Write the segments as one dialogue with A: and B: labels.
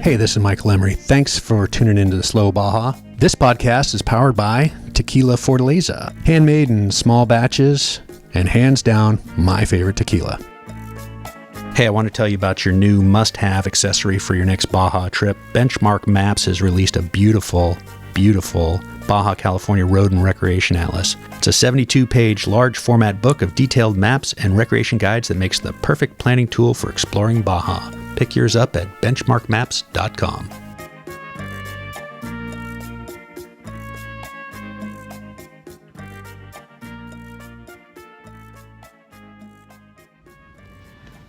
A: Hey, this is Michael Emery. Thanks for tuning into the Slow Baja. This podcast is powered by Tequila Fortaleza, handmade in small batches, and hands down, my favorite tequila. Hey, I want to tell you about your new must-have accessory for your next Baja trip. Benchmark Maps has released a beautiful Baja California Road and Recreation Atlas. It's a 72-page large format book of detailed maps and recreation guides that makes the perfect planning tool for exploring Baja. Pick yours up at benchmarkmaps.com.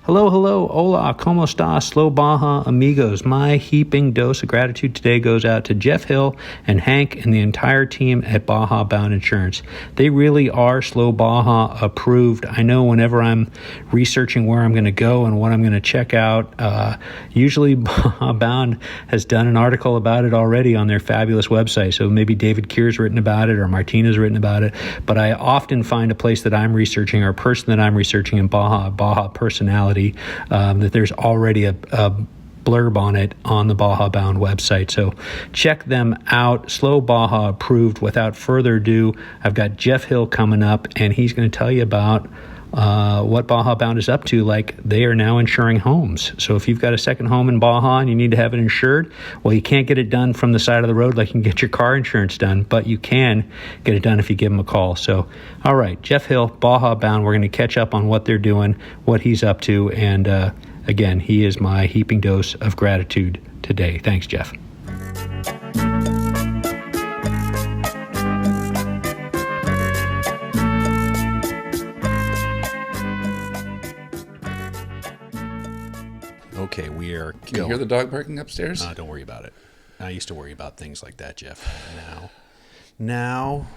A: Hello, hola, como esta, Slow Baja amigos. My heaping dose of gratitude today goes out to Geoff Hill and Hank and the entire team at Baja Bound Insurance. They really are Slow Baja approved. I know whenever I'm researching where I'm going to go and what I'm going to check out, usually Baja Bound has done an article about it already on their fabulous website. So maybe David Keir's written about it or Martina's written about it. But I often find a place that I'm researching or a person that I'm researching in Baja personality, that there's already a blurb on it on the Baja Bound website. So check them out. Slow Baja approved. Without further ado, I've got Geoff Hill coming up, and he's going to tell you about what Baja Bound is up to. Like, they are now insuring homes. So if you've got a second home in Baja and you need to have it insured, well, you can't get it done from the side of the road like you can get your car insurance done, but you can get it done if you give them a call. So, all right, Geoff Hill, Baja Bound, we're going to catch up on what they're doing, what he's up to, and again, he is my heaping dose of gratitude today. Thanks, Geoff. Okay, we are going.
B: Can you hear the dog barking upstairs?
A: Don't worry about it. I used to worry about things like that, Geoff. Now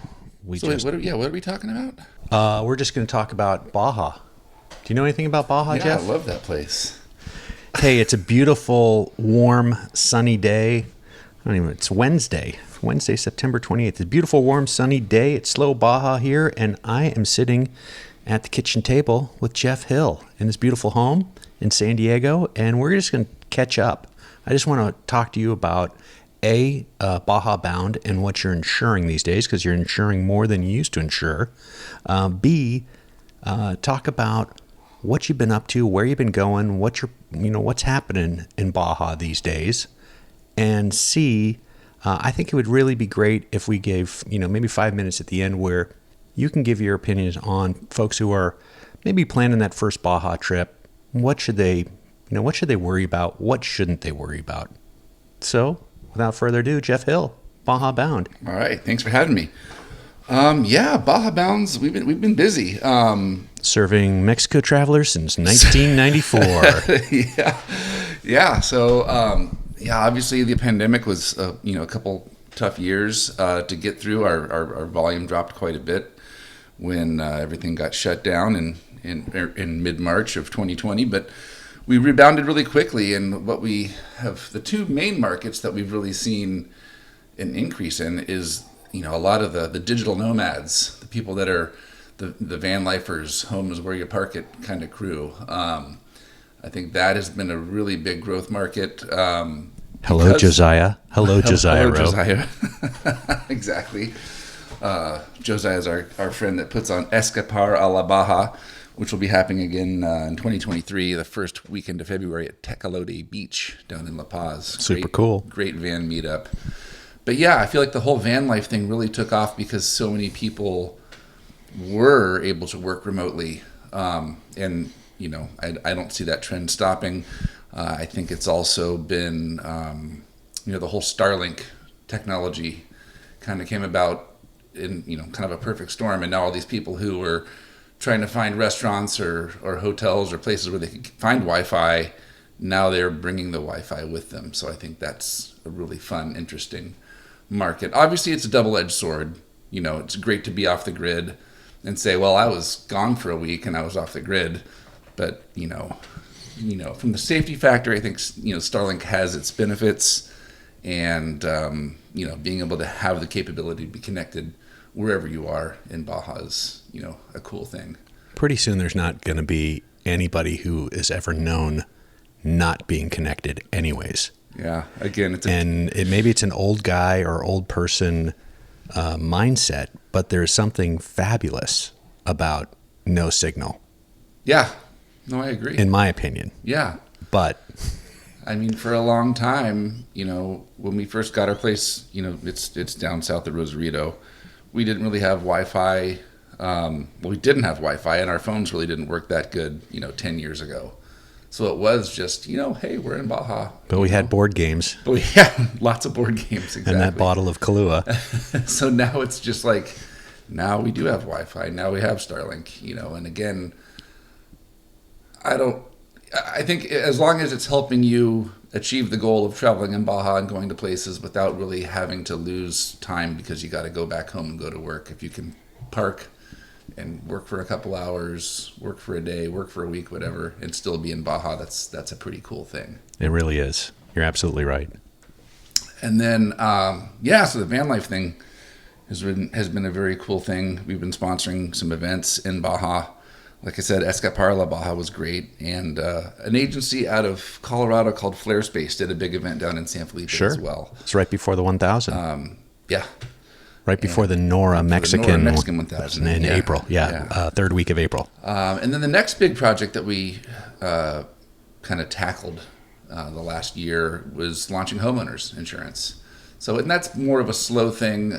A: we
B: so
A: just...
B: What are we talking about?
A: We're just going to talk about Baja. Do you know anything about Baja,
B: Yeah,
A: Geoff?
B: I love that place.
A: Hey, it's a beautiful, warm, sunny day. It's Wednesday, September 28th. It's a beautiful, warm, sunny day. It's Slow Baja here, and I am sitting at the kitchen table with Geoff Hill in his beautiful home in San Diego, and we're just going to catch up. I just want to talk to you about Baja Bound and what you're insuring these days, because you're insuring more than you used to insure. B, talk about what you've been up to, where you've been going, what's happening in Baja these days. And C, I think it would really be great if we gave, maybe 5 minutes at the end where you can give your opinions on folks who are maybe planning that first Baja trip. What should they worry about? What shouldn't they worry about? So, without further ado, Geoff Hill, Baja Bound.
B: All right, thanks for having me. Baja Bounds, we've been busy.
A: Serving Mexico travelers since 1994.
B: Yeah. So, obviously the pandemic was, a couple tough years to get through. Our volume dropped quite a bit when everything got shut down in mid-March of 2020, but we rebounded really quickly. And what we have, the two main markets that we've really seen an increase in is, a lot of the digital nomads, the people that are the Vanlifers, home is where you park it kind of crew. I think that has been a really big growth market.
A: Hello, Josiah. Hello, Josiah.
B: Hello, Josiah. Exactly. Josiah is our friend that puts on Escapar a la Baja, which will be happening again in 2023, the first weekend of February at Tecolote Beach down in La Paz.
A: Super cool.
B: Great van meetup. But yeah, I feel like the whole van life thing really took off because so many people were able to work remotely. And, I don't see that trend stopping. I think it's also been, the whole Starlink technology kind of came about in, kind of a perfect storm. And now all these people who were trying to find restaurants or hotels or places where they could find Wi-Fi, now they're bringing the Wi-Fi with them. So I think that's a really fun, interesting market. Obviously, it's a double-edged sword. It's great to be off the grid and say, well, I was gone for a week and I was off the grid. But, from the safety factor, I think, Starlink has its benefits, and, being able to have the capability to be connected wherever you are in Baja is, a cool thing.
A: Pretty soon there's not going to be anybody who is ever known not being connected anyways.
B: Yeah. Again,
C: maybe it's an old guy or old person mindset, but there's something fabulous about no signal.
B: Yeah. No, I agree.
C: In my opinion.
B: Yeah.
C: But
B: I mean, for a long time, when we first got our place, it's down south of Rosarito. We didn't really have Wi-Fi. We didn't have Wi-Fi, and our phones really didn't work that good, 10 years ago. So it was just, hey, we're in Baja.
C: But we had board games.
B: But we had lots of board games, exactly.
C: And that bottle of Kahlua.
B: So now it's just like, now we do have Wi-Fi. Now we have Starlink, and again, I think as long as it's helping you achieve the goal of traveling in Baja and going to places without really having to lose time because you got to go back home and go to work. If you can park and work for a couple hours, work for a day, work for a week, whatever, and still be in Baja, that's a pretty cool thing.
C: It really is. You're absolutely right.
B: And then, so the Vanlife thing has been a very cool thing. We've been sponsoring some events in Baja. Like I said, Escaparla Baja was great. And an agency out of Colorado called Flare Space did a big event down in San Felipe as well.
C: It's right before the 1000.
B: Yeah.
C: Right before the Nora Mexican
B: 1000
C: in April. Third week of April.
B: And then the next big project that we kind of tackled the last year was launching homeowners insurance. So, and that's more of a slow thing.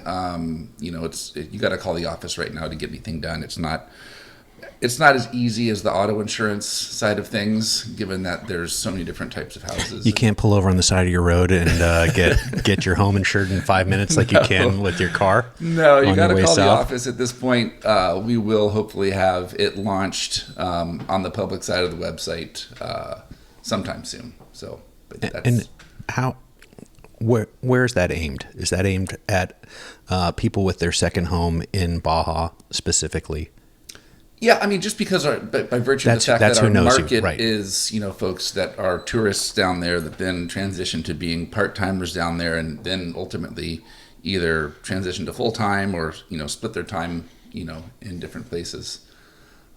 B: You got to call the office right now to get anything done. It's not as easy as the auto insurance side of things, given that there's so many different types of houses.
C: You can't pull over on the side of your road and get your home insured in 5 minutes like you can with your car.
B: No, you got to call the office at this point. We will hopefully have it launched on the public side of the website sometime soon. So, but that's...
C: And where is that aimed? Is that aimed at people with their second home in Baja specifically?
B: Yeah, I mean, just because by virtue of the fact that our market is, folks that are tourists down there that then transition to being part-timers down there and then ultimately either transition to full-time or, split their time, in different places.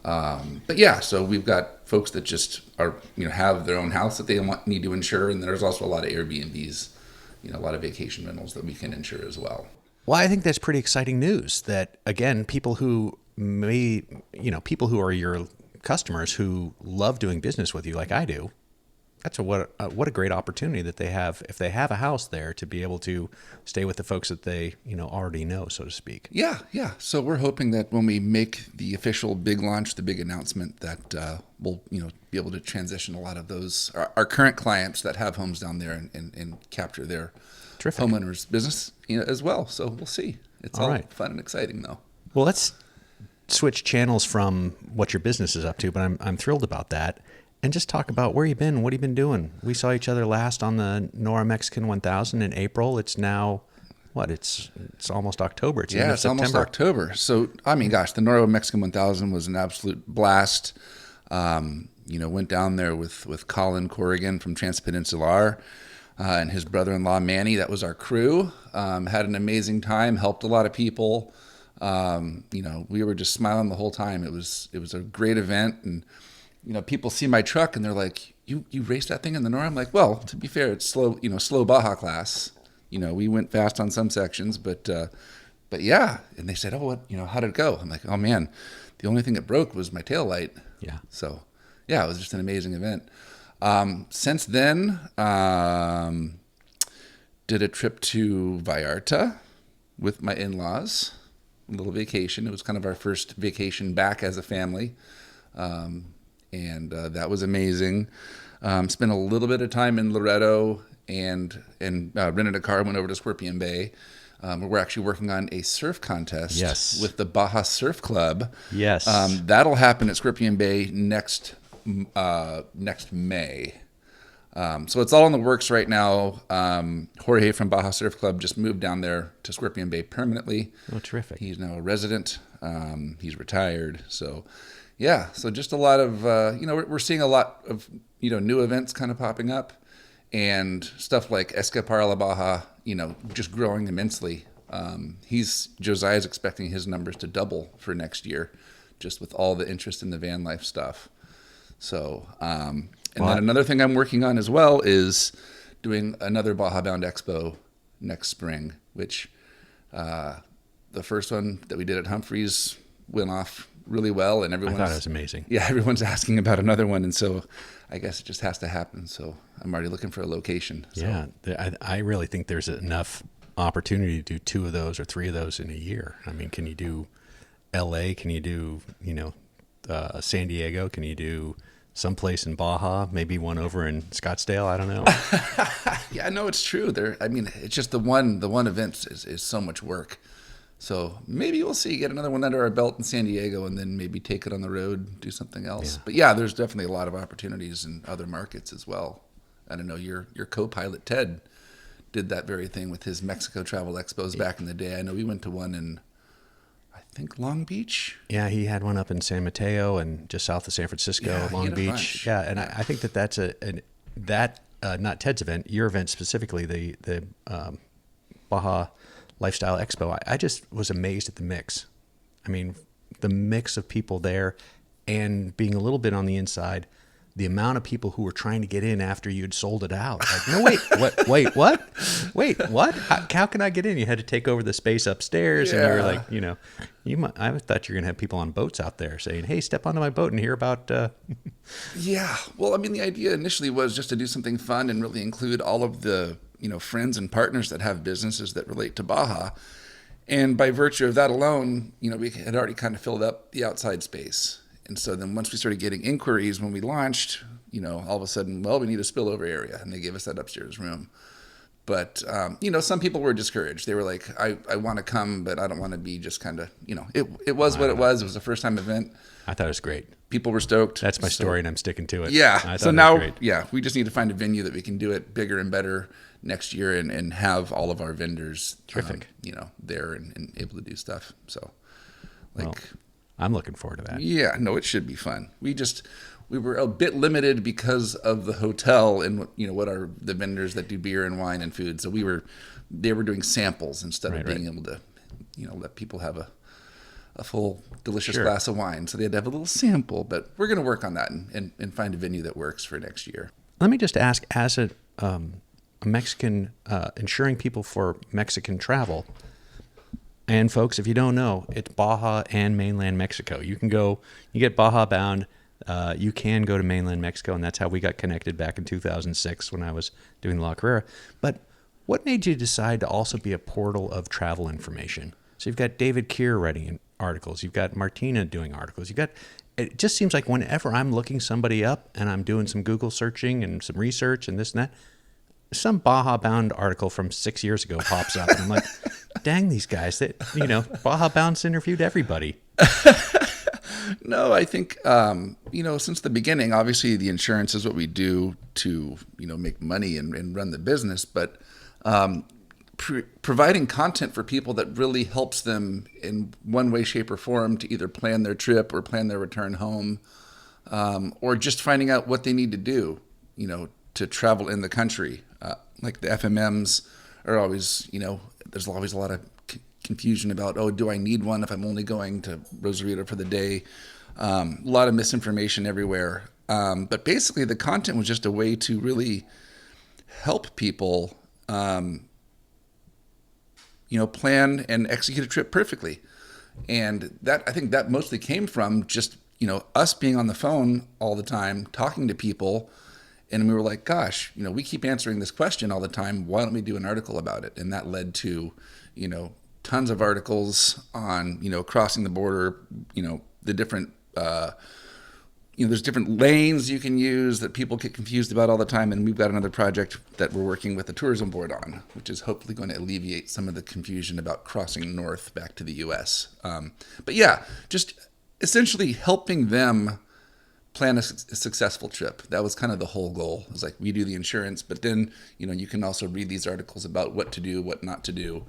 B: But yeah, so we've got folks that just are, have their own house that they need to insure. And there's also a lot of Airbnbs, a lot of vacation rentals that we can insure as well.
C: Well, I think that's pretty exciting news that, again, people who are your customers who love doing business with you like I do, that's what a great opportunity that they have if they have a house there to be able to stay with the folks that they already know, so to speak.
B: Yeah. So we're hoping that when we make the official big launch, the big announcement, that we'll be able to transition a lot of those our current clients that have homes down there and capture their
C: Terrific.
B: Homeowners business as well. So we'll see. It's all right. Fun and exciting though.
C: Well, let's switch channels from what your business is up to, but I'm thrilled about that. And just talk about where you've been, what have you been doing? We saw each other last on the Nora Mexican 1000 in April. It's now, it's almost October. It's
B: it's almost October. So, I mean, gosh, the Nora Mexican 1000 was an absolute blast. Went down there with Colin Corrigan from Transpeninsular and his brother-in-law, Manny. That was our crew. Had an amazing time, helped a lot of people. We were just smiling the whole time. It was a great event, and people see my truck and they're like, "You raced that thing in the Nora?" I'm like, "Well, to be fair, it's slow Baja class. We went fast on some sections, but yeah." And they said, "Oh, what? How did it go?" I'm like, "Oh man, the only thing that broke was my tail light."
C: Yeah.
B: So, yeah, it was just an amazing event. Since then, did a trip to Vallarta with my in-laws. A little vacation. It was kind of our first vacation back as a family. And that was amazing. Spent a little bit of time in Loreto and rented a car, went over to Scorpion Bay. We're actually working on a surf contest with the Baja Surf Club.
C: Yes.
B: That'll happen at Scorpion Bay next May. So it's all in the works right now. Jorge from Baja Surf Club just moved down there to Scorpion Bay permanently.
C: Oh, terrific.
B: He's now a resident. He's retired. So, yeah. So just a lot of, we're seeing a lot of, new events kind of popping up and stuff like Escaparla Baja, just growing immensely. Josiah's expecting his numbers to double for next year just with all the interest in the van life stuff. So, then another thing I'm working on as well is doing another Baja Bound Expo next spring, which the first one that we did at Humphreys went off really well, and
C: I thought it was amazing.
B: Yeah, everyone's asking about another one, and so I guess it just has to happen. So I'm already looking for a location. So.
C: Yeah, I really think there's enough opportunity to do 2 of those or 3 of those in a year. I mean, can you do LA? Can you do, San Diego? Can you do someplace in Baja? Maybe one over in Scottsdale? I don't know.
B: Yeah, no, it's true. It's just the one event is so much work. So maybe we'll see, get another one under our belt in San Diego, and then maybe take it on the road, do something else.
C: Yeah.
B: But yeah, there's definitely a lot of opportunities in other markets as well. I don't know, your co-pilot Ted did that very thing with his Mexico travel expos back in the day. I know we went to one in, I think, Long Beach.
C: Yeah, he had one up in San Mateo and just south of San Francisco,
B: Yeah,
C: Long Beach. Yeah, and I think that's not Ted's event, your event specifically, the Baja Lifestyle Expo. I just was amazed at the mix. I mean, the mix of people there, and being a little bit on the inside, the amount of people who were trying to get in after you'd sold it out. Like, no, wait, what? How can I get in? You had to take over the space upstairs, and you were like, I thought you were going to have people on boats out there saying, hey, step onto my boat and hear about...
B: Yeah, well, I mean, the idea initially was just to do something fun and really include all of the friends and partners that have businesses that relate to Baja. And by virtue of that alone, we had already kind of filled up the outside space. And so then once we started getting inquiries when we launched, all of a sudden, well, we need a spillover area. And they gave us that upstairs room. But, some people were discouraged. They were like, I want to come, but I don't want to be just kind of, it was what it was. It was a first time event.
C: I thought it was great.
B: People were stoked.
C: That's my story, and I'm sticking to it.
B: Yeah. So now, we just need to find a venue that we can do it bigger and better next year and have all of our vendors,
C: terrific,
B: there and able to do stuff. So,
C: I'm looking forward to that.
B: Yeah, no, it should be fun. We were a bit limited because of the hotel and what are the vendors that do beer and wine and food. So they were doing samples instead of being able to, let people have a full delicious glass of wine. So they had to have a little sample, but we're going to work on that and find a venue that works for next year.
C: Let me just ask, as a Mexican, insuring people for Mexican travel. And folks, if you don't know, it's Baja and mainland Mexico. You can go, you get Baja Bound, you can go to mainland Mexico, and that's how we got connected back in 2006 when I was doing La Carrera. But what made you decide to also be a portal of travel information? So you've got David Keir writing articles, you've got Martina doing articles, it just seems like whenever I'm looking somebody up and I'm doing some Google searching and some research and this and that, some Baja Bound article from 6 years ago pops up, and I'm like, dang, these guys, Baja Bound's interviewed everybody.
B: No, I think, since the beginning, obviously the insurance is what we do to, make money and run the business, but providing content for people that really helps them in one way, shape, or form to either plan their trip or plan their return home, or just finding out what they need to do, to travel in the country. Like the FMMs are always, there's always a lot of confusion about, do I need one if I'm only going to Rosarito for the day? A lot of misinformation everywhere. But basically the content was just a way to really help people, plan and execute a trip perfectly. And I think that mostly came from just, us being on the phone all the time, talking to people. And we were like, gosh, we keep answering this question all the time. Why don't we do an article about it? And that led to, tons of articles on, crossing the border, the different, there's different lanes you can use that people get confused about all the time. And we've got another project that we're working with the tourism board on, which is hopefully going to alleviate some of the confusion about crossing north back to the U.S. But yeah, just essentially helping them plan a successful trip. That was kind of the whole goal. It was like, we do the insurance, but then, you can also read these articles about what to do, what not to do,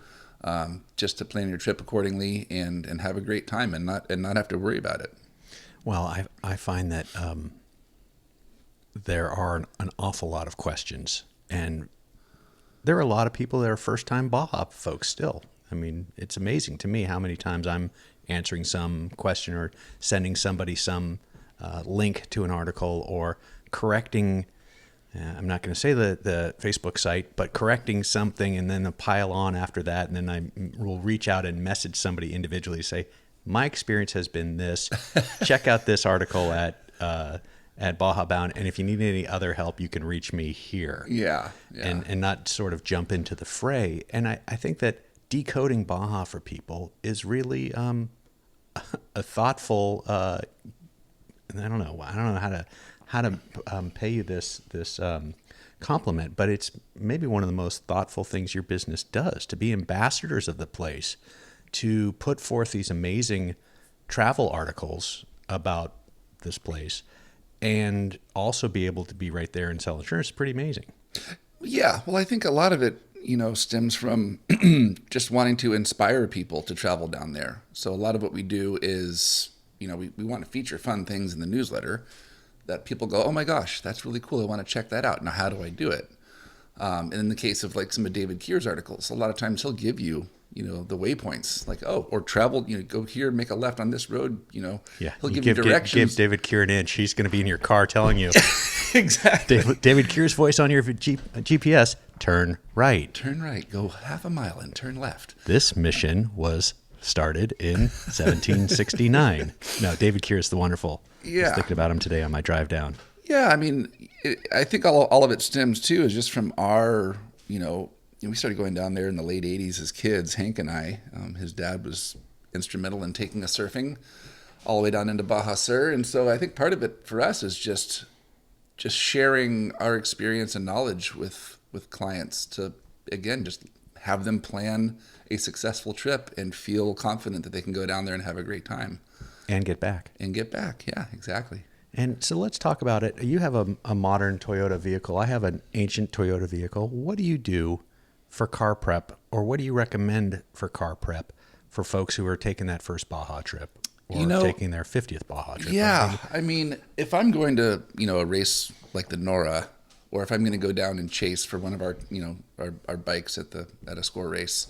B: just to plan your trip accordingly and have a great time and not have to worry about it.
C: Well, I find that there are an awful lot of questions, and there are a lot of people that are first-time Baja folks still. I mean, it's amazing to me how many times I'm answering some question or sending somebody some link to an article or correcting I'm not going to say the Facebook site, but correcting something and then a pile on after that. And then I will reach out and message somebody individually, say, my experience has been this. Check out this article at Baja Bound. And if you need any other help, you can reach me here.
B: Yeah.
C: And not sort of jump into the fray. And I think that decoding Baja for people is really a thoughtful, I don't know how to pay you this compliment, but it's maybe one of the most thoughtful things your business does, to be ambassadors of the place, to put forth these amazing travel articles about this place, and also be able to be right there and sell insurance. Is pretty amazing.
B: Yeah. Well, I think a lot of it, stems from just wanting to inspire people to travel down there. So a lot of what we do is, we want to feature fun things in the newsletter that people go, oh my gosh, that's really cool. I want to check that out. Now, how do I do it? And in the case of like some of David Keir's articles, a lot of times he'll give you, the waypoints, like, or travel, go here, make a left on this road,
C: Yeah.
B: He'll give you directions.
C: Give David Keir an inch. He's going to be in your car telling you.
B: Exactly.
C: David Keir's voice on your GPS, turn right.
B: Turn right, go half a mile and turn left.
C: This mission was started in 1769. No, David Keir is the wonderful.
B: Yeah.
C: I was thinking about him today on my drive down.
B: Yeah, I mean, I think all of it stems too is just from our, we started going down there in the late 80s as kids, Hank and I. His dad was instrumental in taking us surfing all the way down into Baja Sur. And so I think part of it for us is just sharing our experience and knowledge with clients to, again, just have them plan a successful trip and feel confident that they can go down there and have a great time.
C: And get back.
B: Yeah, exactly.
C: And so let's talk about it. You have a modern Toyota vehicle. I have an ancient Toyota vehicle. What do you do for car prep, or what do you recommend for car prep for folks who are taking that first Baja trip or taking their 50th Baja trip?
B: Yeah, I mean, if I'm going to, a race like the Nora, or if I'm going to go down and chase for one of our, our bikes at a score race,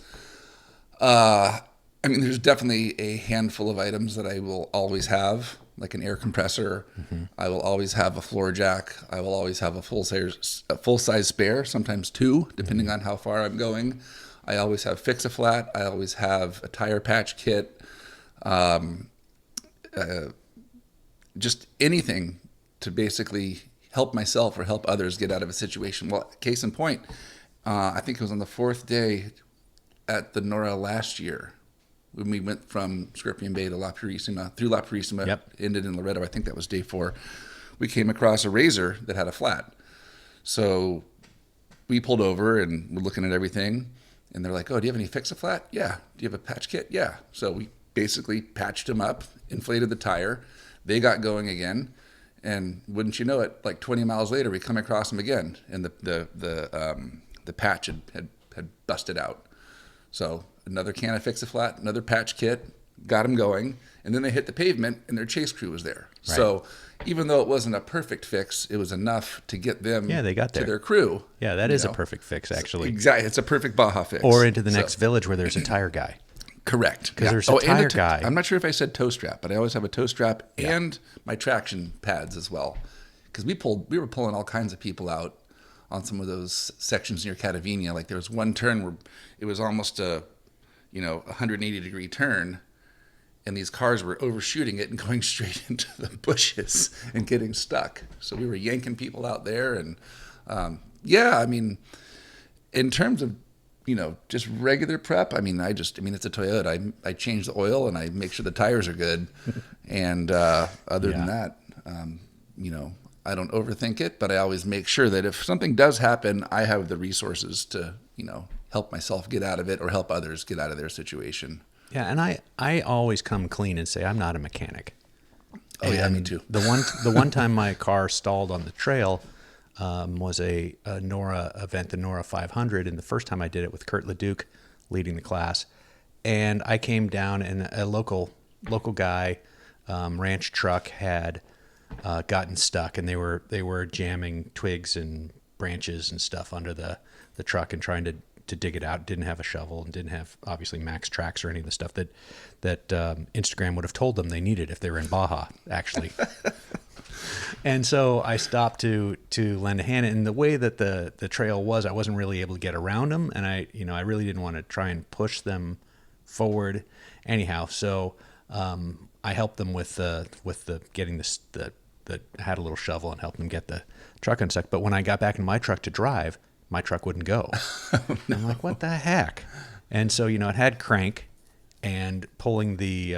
B: I mean, there's definitely a handful of items that I will always have, like an air compressor. Mm-hmm. I will always have a floor jack. I will always have a full size spare, sometimes two, depending on how far I'm going. I always have Fix-A-Flat. I always have a tire patch kit. Just anything to basically help myself or help others get out of a situation. Well, case in point, I think it was on the fourth day at the Nora last year, when we went from Scorpion Bay to La Purísima, through La Purísima,
C: yep.
B: Ended in Loreto. I think that was day 4. We came across a Razor that had a flat. So we pulled over and we're looking at everything. And they're like, oh, do you have any Fix-A-Flat? Yeah. Do you have a patch kit? Yeah. So we basically patched them up, inflated the tire. They got going again. And wouldn't you know it, like 20 miles later, we come across them again. And the patch had busted out. So another can of Fix-A-Flat, another patch kit, got them going, and then they hit the pavement, and their chase crew was there. Right. So even though it wasn't a perfect fix, it was enough to get them
C: they got
B: to their crew.
C: Yeah, that is a perfect fix, actually.
B: Exactly. It's a perfect Baja fix.
C: Or into the next village where there's a tire guy.
B: Correct.
C: Because there's a tire guy.
B: I'm not sure if I said toe strap, but I always have a toe strap and my traction pads as well. Because we were pulling all kinds of people out on some of those sections near Catavenia. Like there was one turn where it was almost a 180-degree turn, and these cars were overshooting it and going straight into the bushes and getting stuck. So we were yanking people out there. And I mean, in terms of, just regular prep, it's a Toyota. I change the oil and I make sure the tires are good. And other than that, I don't overthink it, but I always make sure that if something does happen, I have the resources to, help myself get out of it or help others get out of their situation.
C: Yeah, and I always come clean and say I'm not a mechanic.
B: Oh, yeah, me too.
C: The one time my car stalled on the trail was a Nora event, the Nora 500, and the first time I did it with Kurt LeDuc leading the class. And I came down, and a local guy, ranch truck had gotten stuck, and they were jamming twigs and branches and stuff under the truck and trying to dig it out. Didn't have a shovel and didn't have obviously Max Tracks or any of the stuff that Instagram would have told them they needed if they were in Baja, actually. And so I stopped to lend a hand. And the way that the trail was, I wasn't really able to get around them, and I really didn't want to try and push them forward. Anyhow, so I helped them with the getting I had a little shovel and helped them get the truck unstuck. But when I got back in my truck to drive, my truck wouldn't go. No. I'm like, what the heck? And so it had crank, and pulling the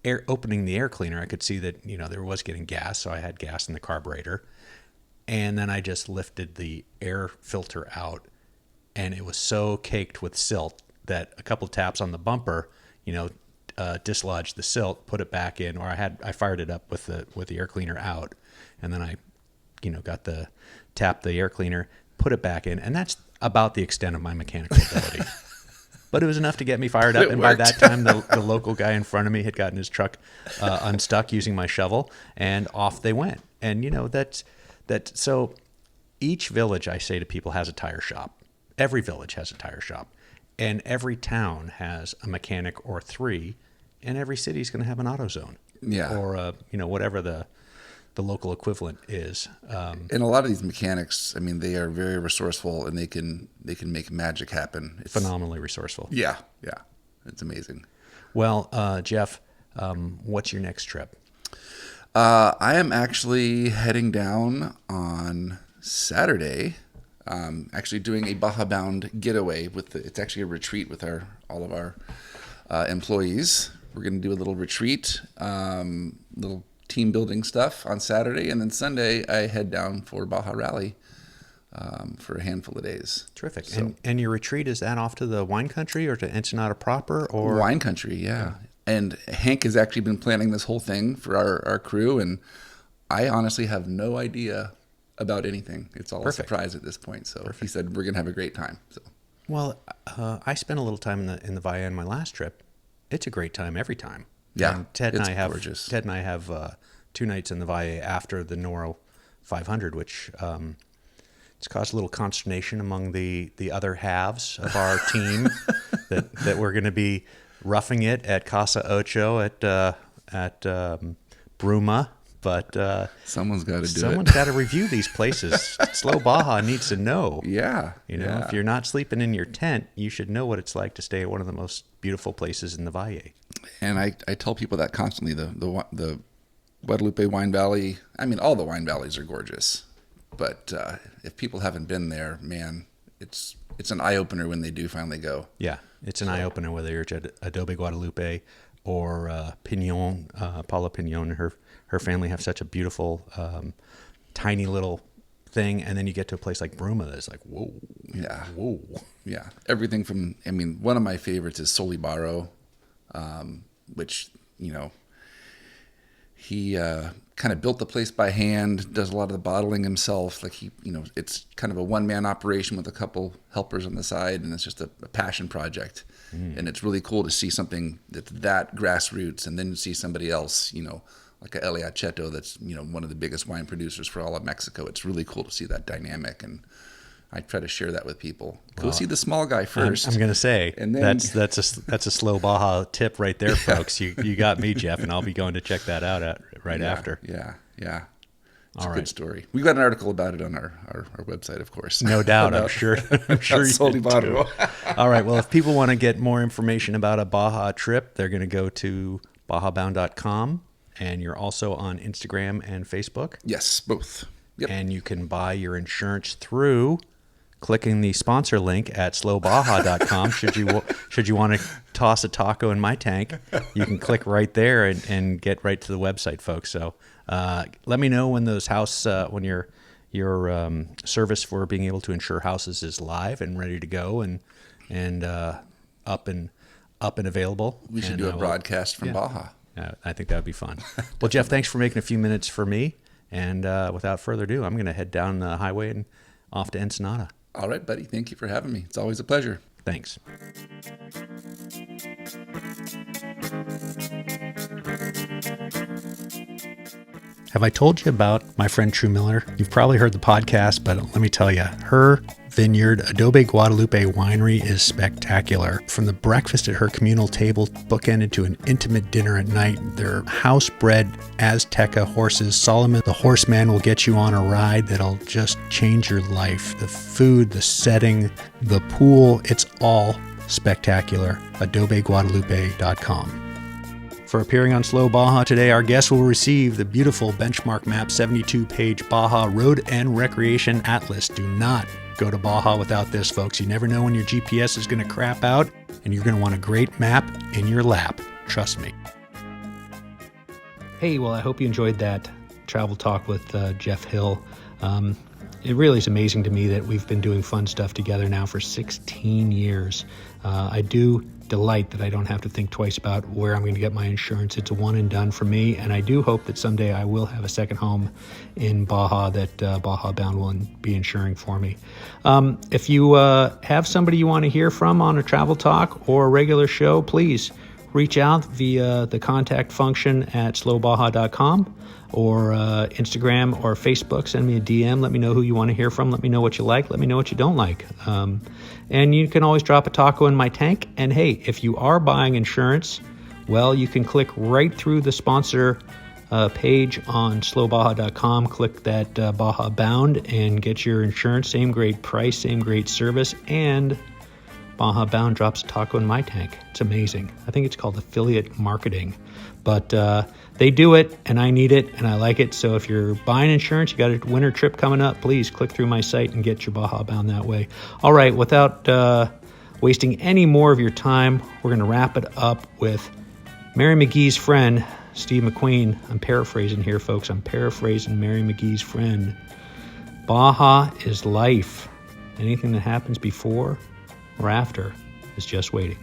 C: air, opening the air cleaner, I could see that there was getting gas, so I had gas in the carburetor. And then I just lifted the air filter out, and it was so caked with silt that a couple taps on the bumper, dislodged the silt, put it back in, or I fired it up with the air cleaner out, and then I tapped the air cleaner, put it back in, and that's about the extent of my mechanical ability. But it was enough to get me fired up. And by that time, the local guy in front of me had gotten his truck unstuck using my shovel, and off they went. And so each village, I say to people, has a tire shop. Every village has a tire shop, and every town has a mechanic or three, and every city is going to have an AutoZone.
B: Yeah.
C: Or whatever the local equivalent is.
B: And a lot of these mechanics, they are very resourceful, and they can make magic happen. It's
C: phenomenally resourceful.
B: Yeah. It's amazing.
C: Well, Geoff, what's your next trip?
B: I am actually heading down on Saturday. Actually doing a Baja Bound getaway it's actually a retreat with all of our employees. We're going to do a little retreat, little team building stuff on Saturday, and then Sunday I head down for Baja Rally for a handful of days.
C: Terrific.
B: So,
C: and your retreat, is that off to the wine country or to Ensenada proper? Or
B: wine country, yeah. And Hank has actually been planning this whole thing for our crew, and I honestly have no idea about anything. It's all
C: Perfect.
B: a surprise at this point. So He said we're going to have a great time. So,
C: well, I spent a little time in the Valle on my last trip. It's a great time every time.
B: Yeah,
C: and Ted and
B: gorgeous.
C: Ted and I have 2 nights in the Valle after the Noro 500, which it's caused a little consternation among the other halves of our team that we're going to be roughing it at Casa Ocho at Bruma. But
B: someone's got to do it.
C: Someone's got to review these places. Slow Baja needs to know.
B: Yeah.
C: If you're not sleeping in your tent, you should know what it's like to stay at one of the most beautiful places in the Valle.
B: And I tell people that constantly. The Guadalupe Wine Valley, all the wine valleys are gorgeous. But if people haven't been there, man, it's an eye-opener when they do finally go.
C: Yeah, it's an eye-opener whether you're at Adobe Guadalupe or Piñon. Paula Piñon and her family have such a beautiful, tiny little thing. And then you get to a place like Bruma that's like, whoa.
B: Yeah.
C: Whoa.
B: Yeah. Everything from, one of my favorites is Solibaro, which, he kind of built the place by hand, does a lot of the bottling himself. Like it's kind of a one-man operation with a couple helpers on the side, and it's just a passion project. And it's really cool to see something that's that grassroots, and then see somebody else, like a Elia Cheto that's, one of the biggest wine producers for all of Mexico. It's really cool to see that dynamic, and I try to share that with people. Go see the small guy first.
C: I'm going to say,
B: and then,
C: that's a Slow Baja tip right there, folks. You got me, Geoff, and I'll be going to check that out after.
B: Yeah. It's
C: All
B: a
C: right.
B: good story. We got an article about it on our website, of course.
C: No doubt. I'm sure you do. All right. Well, if people want to get more information about a Baja trip, they're going to go to bajabound.com, and you're also on Instagram and Facebook.
B: Yes, both. Yep.
C: And you can buy your insurance through clicking the sponsor link at slowbaja.com. Should you want to toss a taco in my tank, you can click right there and get right to the website, folks. So let me know when those when your service for being able to insure houses is live and ready to go and up and available.
B: We should do a broadcast from Baja.
C: I think that would be fun. Well, Geoff, thanks for making a few minutes for me. And without further ado, I'm going to head down the highway and off to Ensenada.
B: All right, buddy. Thank you for having me. It's always a pleasure.
C: Thanks. Have I told you about my friend True Miller? You've probably heard the podcast, but let me tell you, her vineyard. Adobe Guadalupe Winery is spectacular. From the breakfast at her communal table, bookended to an intimate dinner at night, their house-bred Azteca horses, Solomon the horseman, will get you on a ride that'll just change your life. The food, the setting, the pool, it's all spectacular. AdobeGuadalupe.com. For appearing on Slow Baja today, our guest will receive the beautiful Benchmark Map 72-page Baja Road and Recreation Atlas. Do not go to Baja without this, folks. You never know when your GPS is going to crap out, and you're going to want a great map in your lap. Trust me.
A: Hey, well, I hope you enjoyed that travel talk with Geoff Hill. It really is amazing to me that we've been doing fun stuff together now for 16 years. I do delight that I don't have to think twice about where I'm going to get my insurance. It's a one and done for me, and I do hope that someday I will have a second home in Baja that Baja Bound will be insuring for me. If you have somebody you want to hear from on a travel talk or a regular show, please reach out via the contact function at slowbaja.com or Instagram or Facebook. Send me a DM. Let me know who you want to hear from. Let me know what you like. Let me know what you don't like. And you can always drop a taco in my tank. And hey, if you are buying insurance, well, you can click right through the sponsor page on slowbaja.com. Click that Baja Bound and get your insurance. Same great price, same great service, and Baja Bound drops a taco in my tank. It's amazing. I think it's called affiliate marketing. But they do it, and I need it, and I like it. So if you're buying insurance, you got a winter trip coming up, please click through my site and get your Baja Bound that way. All right, without wasting any more of your time, we're going to wrap it up with Mary McGee's friend, Steve McQueen. I'm paraphrasing here, folks. I'm paraphrasing Mary McGee's friend. Baja is life. Anything that happens before or after is just waiting.